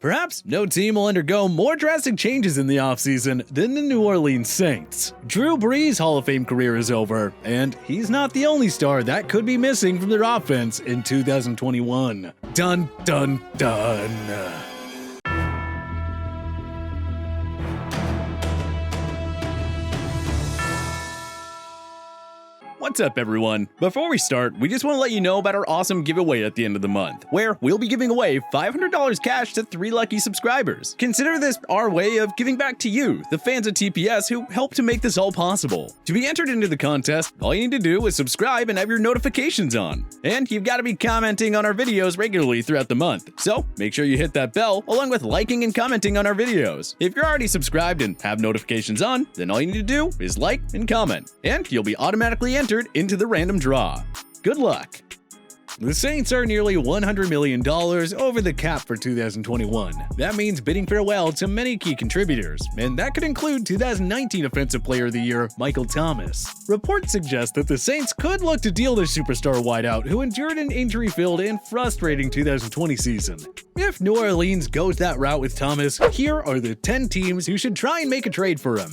Perhaps no team will undergo more drastic changes in the offseason than the New Orleans Saints. Drew Brees' Hall of Fame career is over, and he's not the only star that could be missing from their offense in 2021. Dun dun dun. What's up, everyone? Before we start, we just want to let you know about our awesome giveaway at the end of the month, where we'll be giving away $500 cash to 3 lucky subscribers. Consider this our way of giving back to you, the fans of TPS who helped to make this all possible. To be entered into the contest, all you need to do is subscribe and have your notifications on. And you've got to be commenting on our videos regularly throughout the month, so make sure you hit that bell along with liking and commenting on our videos. If you're already subscribed and have notifications on, then all you need to do is like and comment, and you'll be automatically entered into the random draw. Good luck! The Saints are nearly $100 million over the cap for 2021. That means bidding farewell to many key contributors, and that could include 2019 Offensive Player of the Year, Michael Thomas. Reports suggest that the Saints could look to deal their superstar wideout who endured an injury-filled and frustrating 2020 season. If New Orleans goes that route with Thomas, here are the 10 teams who should try and make a trade for him.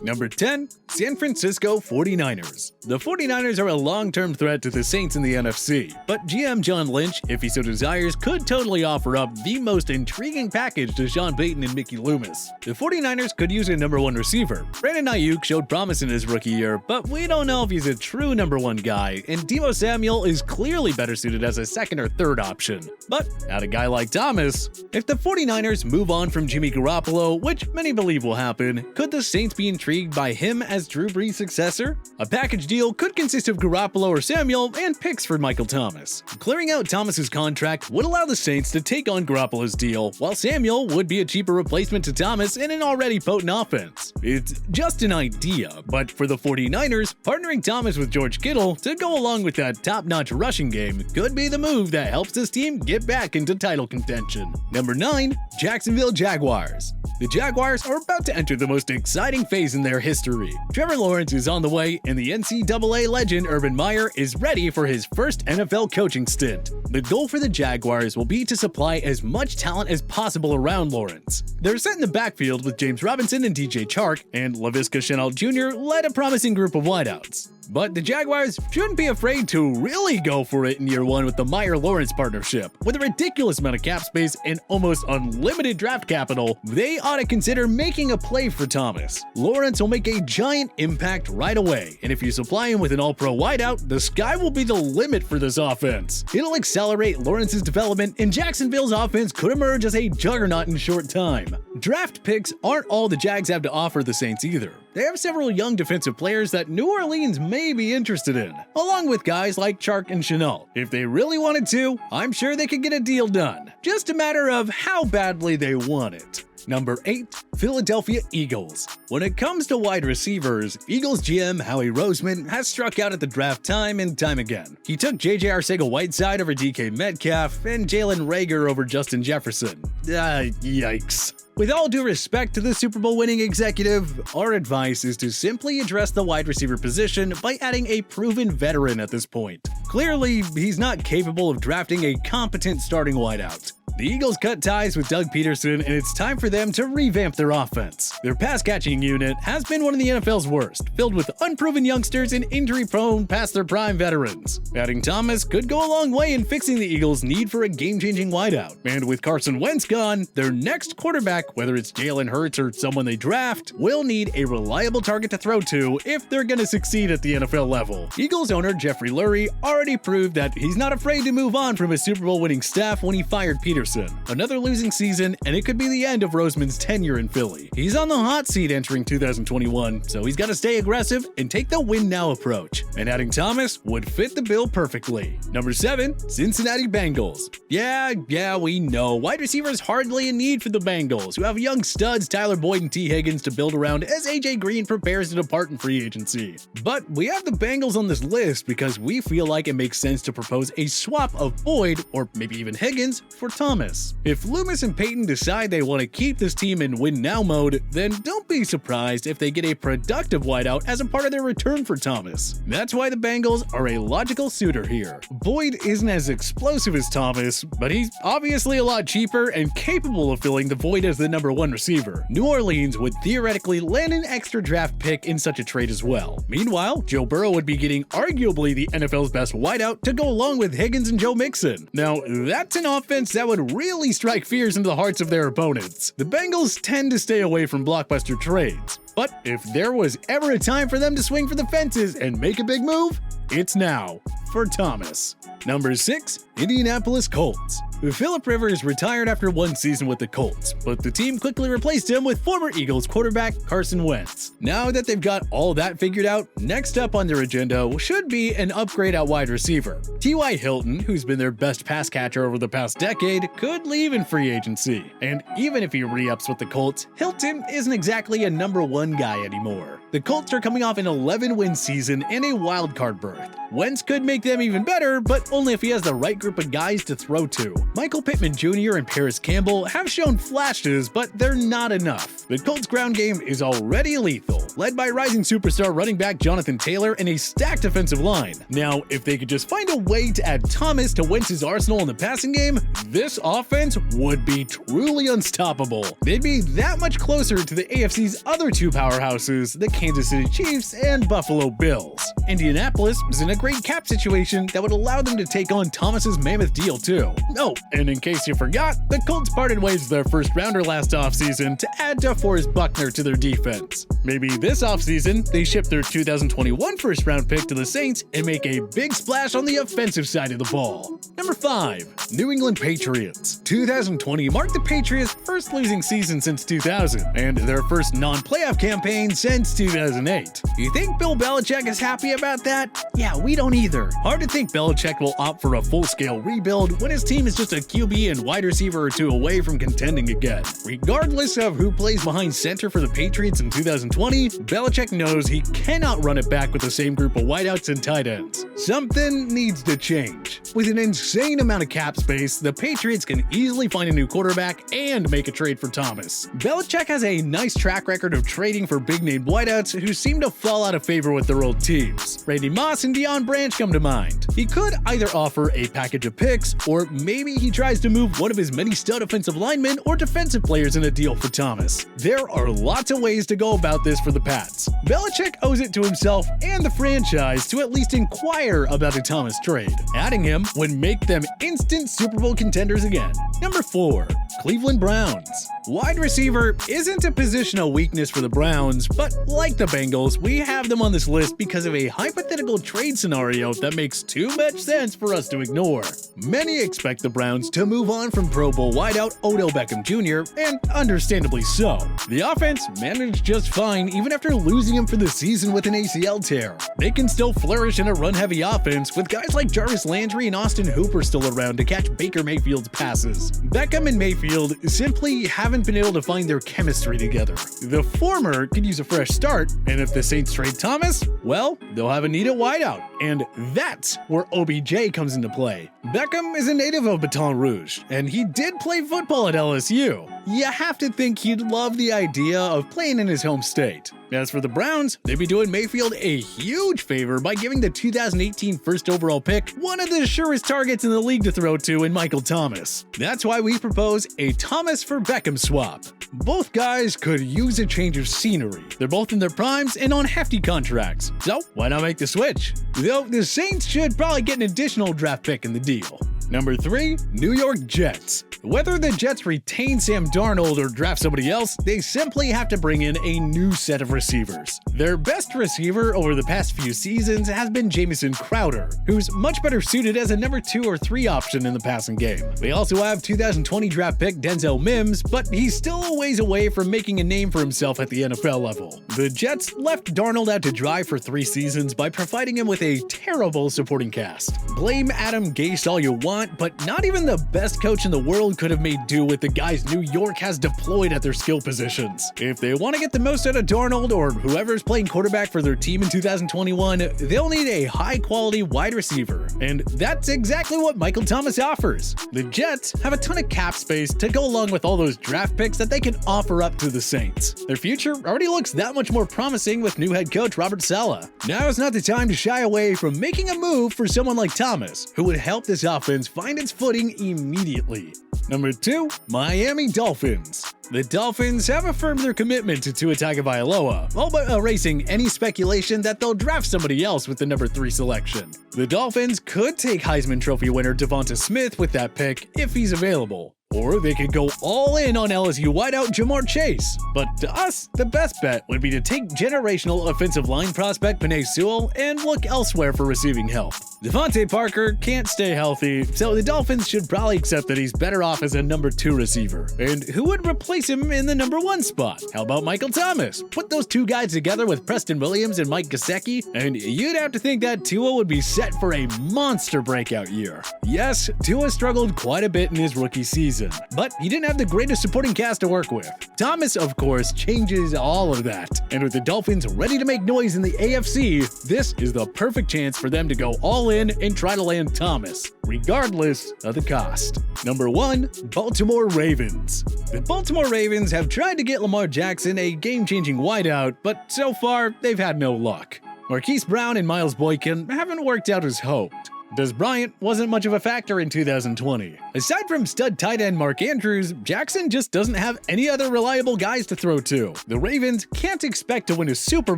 Number 10, San Francisco 49ers. The 49ers are a long-term threat to the Saints in the NFC, but GM John Lynch, if he so desires, could totally offer up the most intriguing package to Sean Payton and Mickey Loomis. The 49ers could use a number 1 receiver. Brandon Ayuk showed promise in his rookie year, but we don't know if he's a true number 1 guy, and Deebo Samuel is clearly better suited as a second or third option. But add a guy like Thomas. If the 49ers move on from Jimmy Garoppolo, which many believe will happen, could the Saints be intrigued by him as Drew Brees' successor? A package deal could consist of Garoppolo or Samuel and picks for Michael Thomas. Clearing out Thomas's contract would allow the Saints to take on Garoppolo's deal, while Samuel would be a cheaper replacement to Thomas in an already potent offense. It's just an idea, but for the 49ers, partnering Thomas with George Kittle to go along with that top-notch rushing game could be the move that helps this team get back into title contention. Number 9, Jacksonville Jaguars. The Jaguars are about to enter the most exciting phase in their history. Trevor Lawrence is on the way, and the NCAA legend Urban Meyer is ready for his first NFL coaching stint. The goal for the Jaguars will be to supply as much talent as possible around Lawrence. They're set in the backfield with James Robinson and DJ Chark, and Laviska Shenault Jr. led a promising group of wideouts. But the Jaguars shouldn't be afraid to really go for it in year 1 with the Meyer-Lawrence partnership. With a ridiculous amount of cap space and almost unlimited draft capital, they ought to consider making a play for Thomas. Lawrence will make a giant impact right away, and if you supply him with an all-pro wideout, the sky will be the limit for this offense. It'll accelerate Lawrence's development, and Jacksonville's offense could emerge as a juggernaut in short time. Draft picks aren't all the Jags have to offer the Saints either. They have several young defensive players that New Orleans may be interested in, along with guys like Chark and Shenault. If they really wanted to, I'm sure they could get a deal done. Just a matter of how badly they want it. Number 8, Philadelphia Eagles. When it comes to wide receivers, Eagles GM Howie Roseman has struck out at the draft time and time again. He took J.J. Arcega-Whiteside over DK Metcalf and Jalen Reagor over Justin Jefferson. Yikes. With all due respect to the Super Bowl winning executive, our advice is to simply address the wide receiver position by adding a proven veteran at this point. Clearly, he's not capable of drafting a competent starting wideout. The Eagles cut ties with Doug Peterson, and it's time for them to revamp their offense. Their pass-catching unit has been one of the NFL's worst, filled with unproven youngsters and injury-prone past-their-prime veterans. Adding Thomas could go a long way in fixing the Eagles' need for a game-changing wideout. And with Carson Wentz gone, their next quarterback, whether it's Jalen Hurts or someone they draft, will need a reliable target to throw to if they're going to succeed at the NFL level. Eagles owner Jeffrey Lurie already proved that he's not afraid to move on from his Super Bowl winning staff when he fired Peterson. Another losing season, and it could be the end of Roseman's tenure in Philly. He's on the hot seat entering 2021, so he's got to stay aggressive and take the win-now approach. And adding Thomas would fit the bill perfectly. Number 7, Cincinnati Bengals. Yeah, we know. Wide receivers hardly in need for the Bengals, who have young studs Tyler Boyd and T. Higgins to build around as AJ Green prepares to depart in free agency. But we have the Bengals on this list because we feel like it makes sense to propose a swap of Boyd, or maybe even Higgins, for Thomas. If Loomis and Payton decide they want to keep this team in win-now mode, then don't be be surprised if they get a productive wideout as a part of their return for Thomas. That's why the Bengals are a logical suitor here. Boyd isn't as explosive as Thomas, but he's obviously a lot cheaper and capable of filling the void as the #1 receiver. New Orleans would theoretically land an extra draft pick in such a trade as well. Meanwhile, Joe Burrow would be getting arguably the NFL's best wideout to go along with Higgins and Joe Mixon. Now, that's an offense that would really strike fears into the hearts of their opponents. The Bengals tend to stay away from blockbuster trades, but if there was ever a time for them to swing for the fences and make a big move, it's now for Thomas. Number 6, Indianapolis Colts. Philip Rivers retired after 1 season with the Colts, but the team quickly replaced him with former Eagles quarterback Carson Wentz. Now that they've got all that figured out, next up on their agenda should be an upgrade at wide receiver. T.Y. Hilton, who's been their best pass catcher over the past decade, could leave in free agency. And even if he re-ups with the Colts, Hilton isn't exactly a #1 guy anymore. The Colts are coming off an 11-win season and a wildcard berth. Wentz could make them even better, but only if he has the right group of guys to throw to. Michael Pittman Jr. and Paris Campbell have shown flashes, but they're not enough. The Colts' ground game is already lethal, led by rising superstar running back Jonathan Taylor and a stacked offensive line. Now, if they could just find a way to add Thomas to Wentz's arsenal in the passing game, this offense would be truly unstoppable. They'd be that much closer to the AFC's other 2 powerhouses, the Kansas City Chiefs and Buffalo Bills. Indianapolis is in a great cap situation that would allow them to take on Thomas's mammoth deal too. Oh, and in case you forgot, the Colts parted ways with their first rounder last offseason to add DeForest Buckner to their defense. Maybe this offseason, they ship their 2021 first round pick to the Saints and make a big splash on the offensive side of the ball. Number 5, New England Patriots. 2020 marked the Patriots' first losing season since 2000, and their first non-playoff campaign since 2008. You think Bill Belichick is happy about that? Yeah, we don't either. Hard to think Belichick will opt for a full-scale rebuild when his team is just a QB and wide receiver or 2 away from contending again. Regardless of who plays behind center for the Patriots in 2020, Belichick knows he cannot run it back with the same group of wideouts and tight ends. Something needs to change. With an insane amount of cap space, the Patriots can easily find a new quarterback and make a trade for Thomas. Belichick has a nice track record of trading for big-name wideouts who seem to fall out of favor with their old teams. Randy Moss and Deion Branch come to mind. He could either offer a package of picks, or maybe he tries to move one of his many stud offensive linemen or defensive players in a deal for Thomas. There are lots of ways to go about this for the Pats. Belichick owes it to himself and the franchise to at least inquire about a Thomas trade. Adding him would make them instant Super Bowl contenders again. Number 4, Cleveland Browns. Wide receiver isn't a positional weakness for the Browns, but like the Bengals, we have them on this list because of a hypothetical trade scenario that makes too much sense for us to ignore. Many expect the Browns to move on from Pro Bowl wideout Odell Beckham Jr., and understandably so. The offense managed just fine even after losing him for the season with an ACL tear. They can still flourish in a run-heavy offense with guys like Jarvis Landry and Austin Hooper still around to catch Baker Mayfield's passes. Beckham and Mayfield simply haven't been able to find their chemistry together. The former could use a fresh start, and if the Saints trade Thomas, well, they'll have a needed wideout, and that's where OBJ comes into play. Beckham is a native of Baton Rouge, and he did play football at LSU. You have to think he'd love the idea of playing in his home state. As for the Browns, they'd be doing Mayfield a huge favor by giving the 2018 first overall pick one of the surest targets in the league to throw to in Michael Thomas. That's why we propose a Thomas for Beckham swap. Both guys could use a change of scenery. They're both in their primes and on hefty contracts, so why not make the switch? Though the Saints should probably get an additional draft pick in the deal. Number 3, New York Jets. Whether the Jets retain Sam Darnold or draft somebody else, they simply have to bring in a new set of receivers. Their best receiver over the past few seasons has been Jamison Crowder, who's much better suited as a number 2 or 3 option in the passing game. They also have 2020 draft pick Denzel Mims, but he's still a ways away from making a name for himself at the NFL level. The Jets left Darnold out to dry for 3 seasons by providing him with a terrible supporting cast. Blame Adam Gase all you want, want, but not even the best coach in the world could have made do with the guys New York has deployed at their skill positions. If they want to get the most out of Darnold or whoever's playing quarterback for their team in 2021, they'll need a high-quality wide receiver, and that's exactly what Michael Thomas offers. The Jets have a ton of cap space to go along with all those draft picks that they can offer up to the Saints. Their future already looks that much more promising with new head coach Robert Saleh. Now is not the time to shy away from making a move for someone like Thomas, who would help this offense find its footing immediately. Number 2, Miami Dolphins. The Dolphins have affirmed their commitment to Tua Tagovailoa, all but erasing any speculation that they'll draft somebody else with the number 3 selection. The Dolphins could take Heisman Trophy winner Devonta Smith with that pick if he's available. Or they could go all in on LSU wideout Jamar Chase. But to us, the best bet would be to take generational offensive line prospect Penei Sewell and look elsewhere for receiving help. Devontae Parker can't stay healthy, so the Dolphins should probably accept that he's better off as a number 2 receiver. And who would replace him in the number 1 spot? How about Michael Thomas? Put those two guys together with Preston Williams and Mike Gesicki, and you'd have to think that Tua would be set for a monster breakout year. Yes, Tua struggled quite a bit in his rookie season, but he didn't have the greatest supporting cast to work with. Thomas, of course, changes all of that. And with the Dolphins ready to make noise in the AFC, this is the perfect chance for them to go all in and try to land Thomas, regardless of the cost. Number 1, Baltimore Ravens. The Baltimore Ravens have tried to get Lamar Jackson a game-changing wideout, but so far, they've had no luck. Marquise Brown and Miles Boykin haven't worked out as hoped. Des Bryant wasn't much of a factor in 2020. Aside from stud tight end Mark Andrews, Jackson just doesn't have any other reliable guys to throw to. The Ravens can't expect to win a Super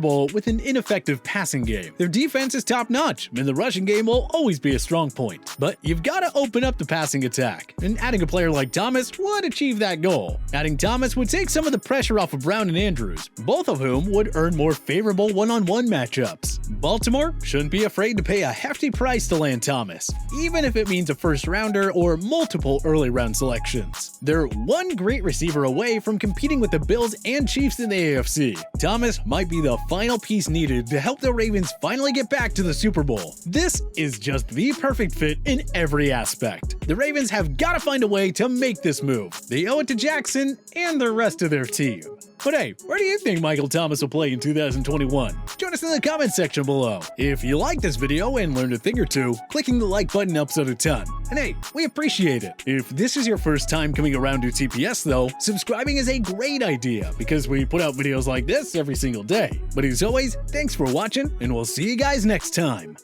Bowl with an ineffective passing game. Their defense is top-notch, and the rushing game will always be a strong point. But you've got to open up the passing attack, and adding a player like Thomas would achieve that goal. Adding Thomas would take some of the pressure off of Brown and Andrews, both of whom would earn more favorable one-on-one matchups. Baltimore shouldn't be afraid to pay a hefty price to land Thomas, even if it means a first-rounder or multiple early-round selections. They're one great receiver away from competing with the Bills and Chiefs in the AFC. Thomas might be the final piece needed to help the Ravens finally get back to the Super Bowl. This is just the perfect fit in every aspect. The Ravens have got to find a way to make this move. They owe it to Jackson and the rest of their team. But hey, where do you think Michael Thomas will play in 2021? Join us in the comment section below. If you liked this video and learned a thing or two, clicking the like button helps out a ton. And hey, we appreciate it. If this is your first time coming around to TPS though, subscribing is a great idea because we put out videos like this every single day. But as always, thanks for watching and we'll see you guys next time.